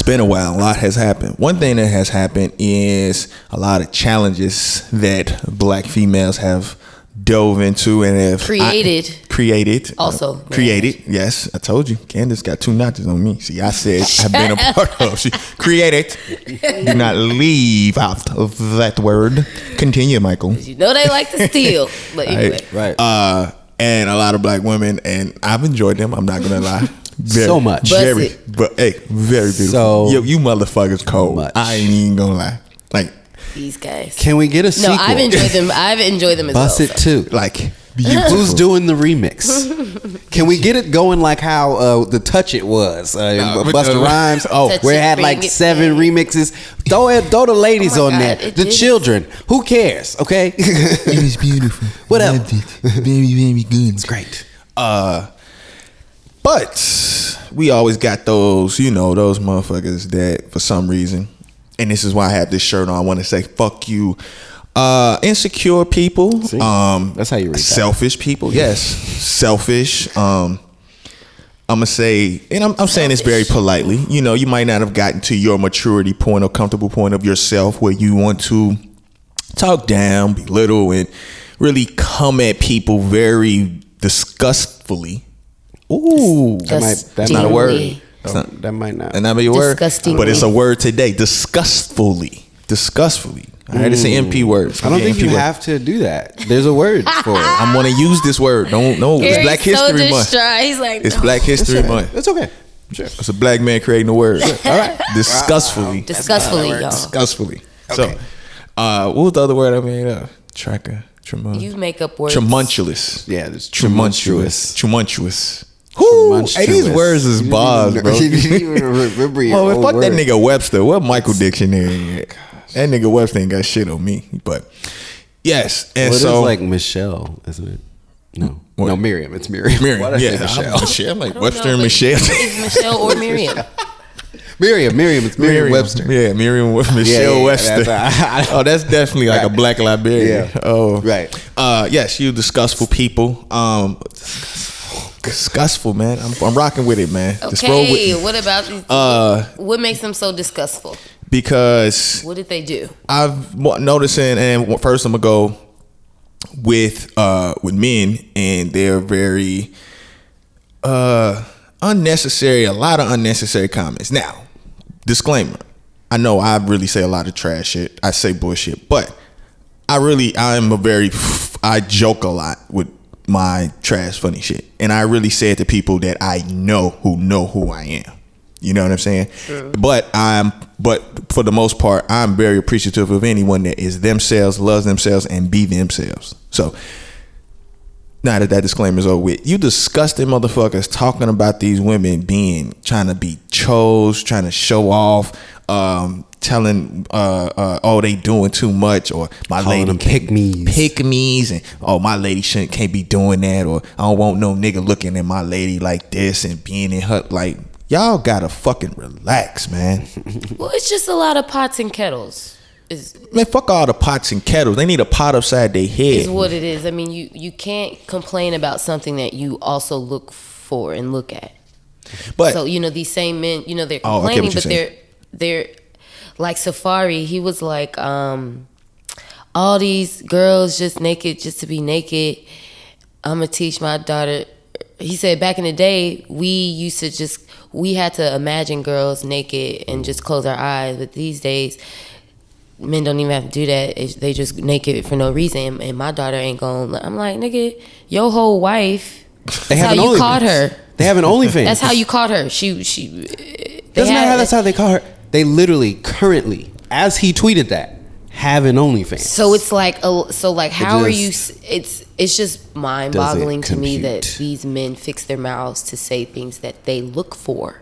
been a while. A lot has happened. One thing that has happened is a lot of challenges that black females have dove into and have created. Yes, I told you. Candace got 2 notches on me. See, I said I've been a part of. She created. Do not leave out of that word. Continue, Michael. You know they like to steal. But anyway. Right. And a lot of black women, and I've enjoyed them. I'm not gonna lie. So much. Very beautiful. So you motherfuckers cold. much. I ain't even gonna lie. Like these guys. Can we get a sequel? No, I've enjoyed them. I've enjoyed them as Bust well. it too. Like who's doing the remix? Can we get it going like how the Touch It was? Busta Rhymes. Where it had like 7 remixes. Throw the ladies on God, there. The children. Who cares? Okay. It was beautiful. Whatever. Very, very good. It's great. But we always got those, those motherfuckers that for some reason, and this is why I have this shirt on, I want to say fuck you. Insecure people. See? That's how you read that. Selfish people. Yes. Selfish. I'm gonna say, and I'm saying this very politely. You might not have gotten to your maturity point or comfortable point of yourself where you want to talk down, belittle, and really come at people very disgustfully. Ooh, that's not a word. That might not. That not be a word, Disgustingly. but it's a word today. Disgustfully. All right, it's an MP word. I don't think you have to do that. There's a word for it. I'm gonna use this word. No, it's Black History Month. He's like, It's Black History Month. It's okay. Sure. It's a black man creating a word. All right. Disgustfully. Disgustfully, y'all. Disgustfully. Okay. So, what was the other word I made up? You make up words. Tremunculous. Yeah, it's Tremunculous. Whoo! Hey, these words is bars, bro. Remember your Oh, old fuck that word. nigga Webster. What Michael Dictionary at? That nigga Webster ain't got shit on me. But yes, and Well, so it's like Michelle, isn't it? No, What? no, Miriam. It's Miriam. Why did I say Michelle? I'm like I don't Webster know, and but Michelle. It's Michelle or Miriam. Miriam. It's Miriam Webster. Yeah, Miriam with Michelle yeah, Webster. that's That's definitely like a black librarian. Yeah. Oh, Right. Yes, you disgustful people. Disgustful, man. I'm rocking with it, man. Just roll with Okay, me. what about these? What makes them so disgustful? Because What did they do? I've noticing, and first I'm gonna go with men, and they're very unnecessary. A lot of unnecessary comments. Now, disclaimer: I know I really say a lot of trash shit. I say bullshit, but I joke a lot with my trash funny shit, and I really say it to people that I know who I am. You know what I'm saying? True. But for the most part, I'm very appreciative of anyone that is themselves, loves themselves, and be themselves. So now that disclaimer is over with, you disgusting motherfuckers talking about these women trying to be chose, trying to show off, telling they doing too much, or my Calling lady them pick-me's, and my lady can't be doing that, or I don't want no nigga looking at my lady like this and being in her like. Y'all gotta fucking relax, man. Well, it's just a lot of pots and kettles. Man, fuck all the pots and kettles. They need a pot upside their head. Is what it is. I mean, you can't complain about something that you also look for and look at. But so these same men, they're complaining, but they're like Safari. He was like, all these girls just naked just to be naked. I'm gonna teach my daughter. He said back in the day, we had to imagine girls naked and just close our eyes. But these days, men don't even have to do that. They just naked for no reason. And my daughter ain't going. I'm like, nigga, your whole wife. That's how you caught her. They have an OnlyFans. That's how you caught her. She. Doesn't matter how that's how they caught her. They literally currently, as he tweeted that, have an OnlyFans. So it's like, how are you? It's just mind-boggling to me that these men fix their mouths to say things that they look for.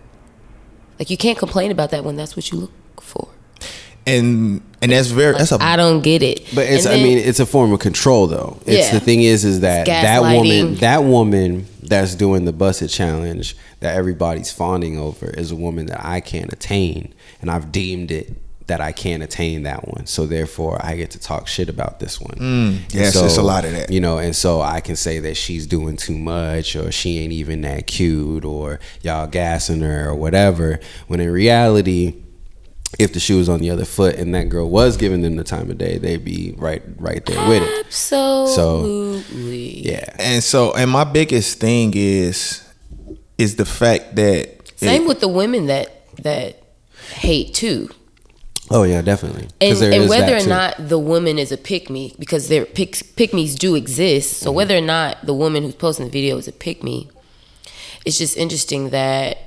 Like, you can't complain about that when that's what you look for. And that's I don't get it. But it's a form of control though. The thing is that that woman that's doing the Busted Challenge that everybody's fawning over is a woman that I can't attain, and I've deemed it that I can't attain that one, so therefore I get to talk shit about this one. Yes, so, it's a lot of that. You know, and so I can say that she's doing too much, or she ain't even that cute, or y'all gassing her, or whatever. When in reality, if the shoe was on the other foot and that girl was giving them the time of day, they'd be right there with it. Absolutely. So, yeah. And my biggest thing is the fact that same with the women that hate too. Oh yeah, definitely. And whether or not the woman is a pick-me, because there pick-me's do exist. So whether or not the woman who's posting the video is a pick-me, it's just interesting that,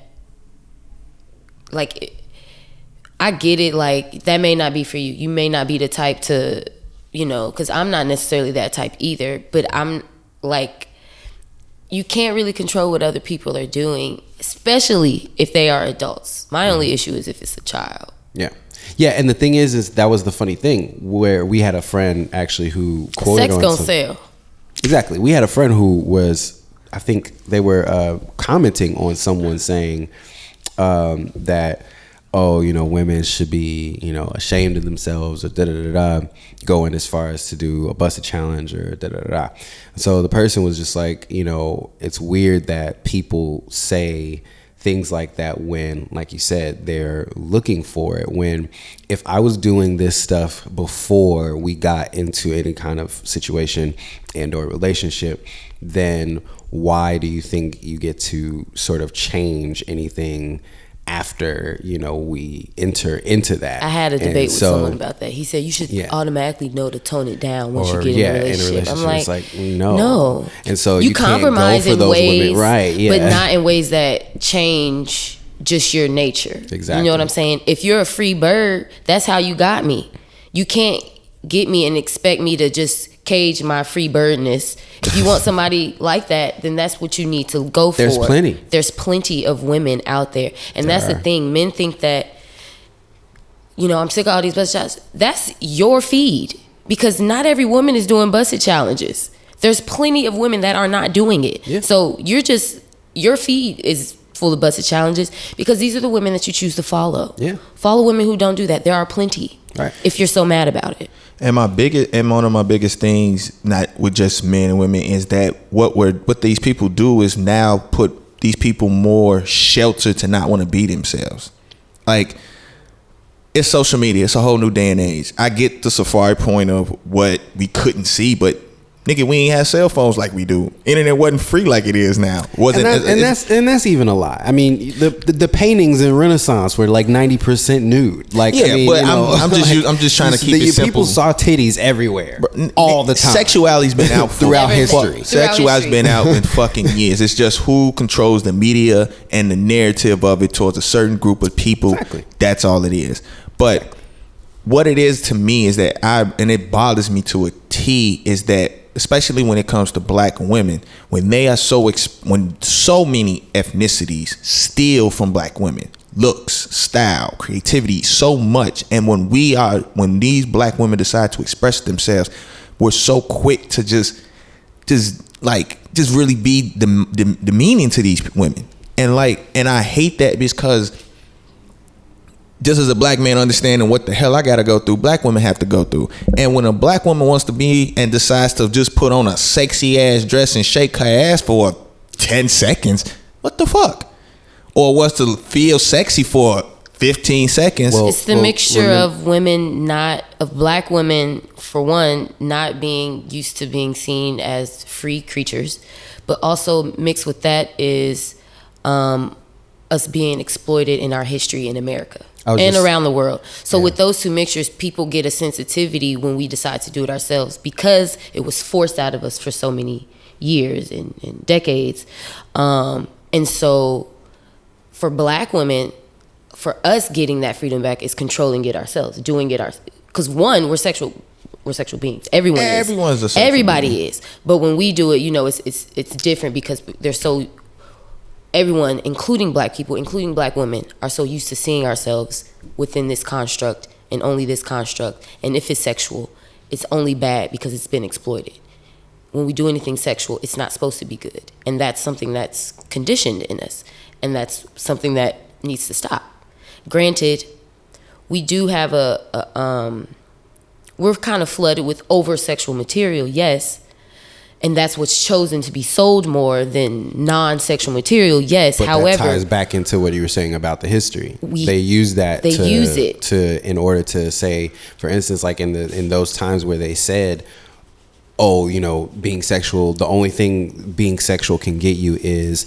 like, I get it. Like, that may not be for you. You may not be the type to, you know, because I'm not necessarily that type either. But I'm like, you can't really control what other people are doing, especially if they are adults. My only issue is if it's a child. Yeah. Yeah, and the thing is that was the funny thing, where we had a friend actually who quoted sex on gonna sell. Exactly. We had a friend who was, I think they were commenting on someone saying that, oh, you know, women should be, you know, ashamed of themselves, or da-da-da-da, going as far as to do a busted challenge, or da-da-da-da. So the person was just like, you know, it's weird that people say things like that when, like you said, they're looking for it. When if I was doing this stuff before we got into any kind of situation and or relationship, then why do you think you get to sort of change anything after, you know, we enter into that? I had a debate with someone about that. He said you should automatically know to tone it down once you get in a relationship. I'm like, it's like no. And so you compromise can't go for those ways, women, right? Yeah, but not in ways that change just your nature. Exactly. You know what I'm saying? If you're a free bird, that's how you got me. You can't get me and expect me to just cage my free birdness. If you want somebody like that, then that's what you need to go for. There's plenty of women out there. And that's the thing. Men think that, you know, I'm sick of all these busted challenges. That's your feed, because not every woman is doing busted challenges. There's plenty of women that are not doing it. Yeah. So your feed is full of busted challenges because these are the women that you choose to follow. Yeah. Follow women who don't do that. There are plenty. Right. If you're so mad about it. And one of my biggest things, not with just men and women, is that what these people do is now put these people more sheltered to not want to be themselves. Like, it's social media. It's a whole new day and age. I get the Safari point of what we couldn't see, but nigga, we ain't have cell phones like we do. Internet wasn't free like it is now. And that's even a lie. I mean, the paintings in Renaissance were like 90% nude. Like, yeah, I mean, but I'm just trying to keep it simple. People saw titties everywhere, all the time. Sexuality's been out throughout history. Sexuality's been out in fucking years. It's just who controls the media and the narrative of it towards a certain group of people. Exactly. That's all it is. But what it is to me is that and it bothers me to a T, is that especially when it comes to black women, when they are when so many ethnicities steal from black women, looks, style, creativity, so much, and when these black women decide to express themselves, we're so quick to just really be the meaning to these women, and I hate that, because just as a black man understanding what the hell I gotta go through, black women have to go through. And when a black woman wants to be and decides to just put on a sexy ass dress and shake her ass for 10 seconds, what the fuck? Or wants to feel sexy for 15 seconds. It's the mixture of black women, for one, not being used to being seen as free creatures, but also mixed with that is us being exploited in our history in America and around the world. So with those two mixtures, people get a sensitivity when we decide to do it ourselves, because it was forced out of us for so many years and decades. And so for black women, for us getting that freedom back is controlling it ourselves, doing it ourselves. Because one, we're sexual beings. Everybody is. But when we do it, you know, it's different, because everyone, including black people, including black women, are so used to seeing ourselves within this construct and only this construct. And if it's sexual, it's only bad because it's been exploited. When we do anything sexual, it's not supposed to be good. And that's something that's conditioned in us. And that's something that needs to stop. Granted, we do have we're kind of flooded with over sexual material, yes. And that's what's chosen to be sold more than non-sexual material, yes. But however, that ties back into what you were saying about the history. They use it in order to say, for instance, like in those times where they said, oh, you know, being sexual, the only thing being sexual can get you is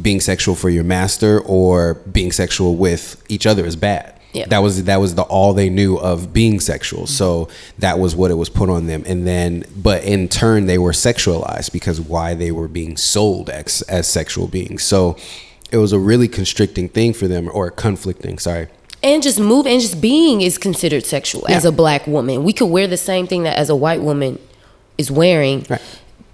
being sexual for your master, or being sexual with each other is bad. Yeah. That was all they knew of being sexual. So that was what it was put on them. And then, but in turn, they were sexualized because why they were being sold as sexual beings. So it was a really constricting thing for them, or conflicting. Sorry. And just being is considered sexual as a black woman. We could wear the same thing that as a white woman is wearing. Right.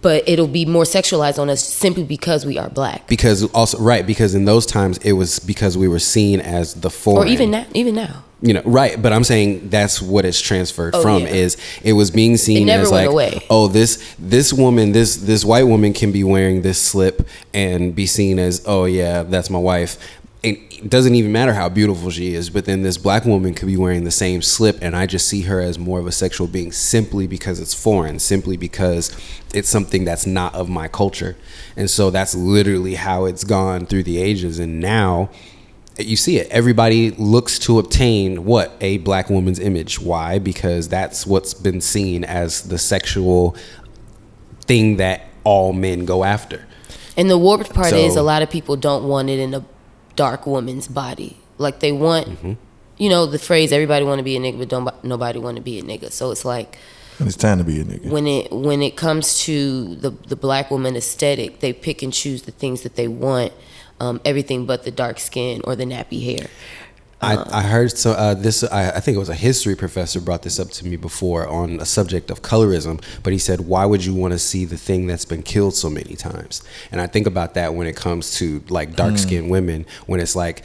But it'll be more sexualized on us simply because we are black. Because in those times it was because we were seen as the foreign. Or even now. You know, right? But I'm saying that's what it's transferred from. Yeah. Is it was being seen as like, away. Oh, this woman, this white woman can be wearing this slip and be seen as, oh yeah, that's my wife. It doesn't even matter how beautiful she is, but then this black woman could be wearing the same slip, and I just see her as more of a sexual being simply because it's foreign, simply because it's something that's not of my culture. And so that's literally how it's gone through the ages. And now you see it. Everybody looks to obtain a black woman's image. Why? Because that's what's been seen as the sexual thing that all men go after. And the warped part is a lot of people don't want it in a dark woman's body. Like they want, you know, the phrase everybody want to be a nigga, but nobody want to be a nigga. So it's like, it's time to be a nigga. When it comes to the black woman aesthetic, they pick and choose the things that they want, everything but the dark skin or the nappy hair. I heard this. I think it was a history professor brought this up to me before on a subject of colorism. But he said, "Why would you want to see the thing that's been killed so many times?" And I think about that when it comes to like dark skinned women, when it's like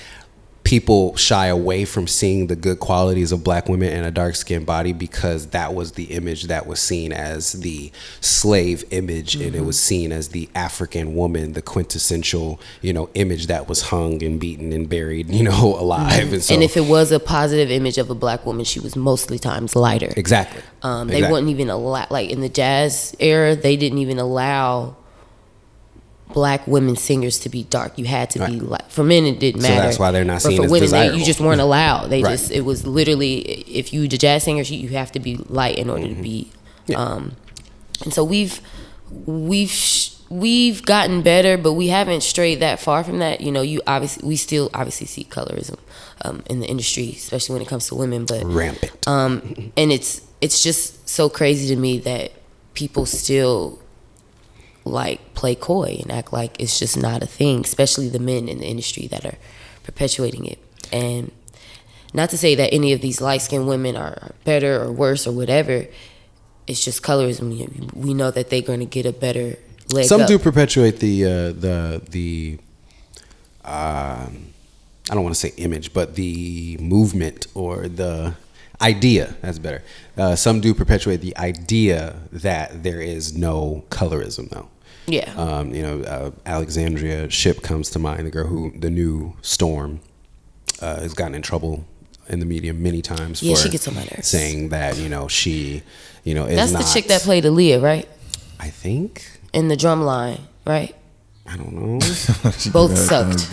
people shy away from seeing the good qualities of black women in a dark skinned body because that was the image that was seen as the slave image, and it was seen as the African woman, the quintessential, you know, image that was hung and beaten and buried, you know, alive. And if it was a positive image of a black woman, she was mostly times lighter. Exactly. They wouldn't even allow, like in the jazz era, they didn't even allow black women singers to be dark. You had to be light. For men, it didn't matter. So that's why they're not seen as women, desirable. You just weren't allowed. It was literally, if you the jazz singer, you have to be light in order to be. And so we've gotten better, but we haven't strayed that far from that. You know, we still obviously see colorism in the industry, especially when it comes to women. But rampant. And it's just so crazy to me that people still like play coy and act like it's just not a thing, especially the men in the industry that are perpetuating it. And not to say that any of these light-skinned women are better or worse or whatever, it's just colorism. We know that they're going to get a better leg Some up. do perpetuate the I don't want to say image, but the movement or the idea. That's better. Some do perpetuate the idea that there is no colorism, though. Yeah. You know, Alexandria Shipp comes to mind, the new Storm, has gotten in trouble in the media many times for she gets on my nerves. Saying that, you know, she, you know, is That's not. That's the chick that played Aaliyah, right? I think. In the drum line, right? I don't know. Both sucked.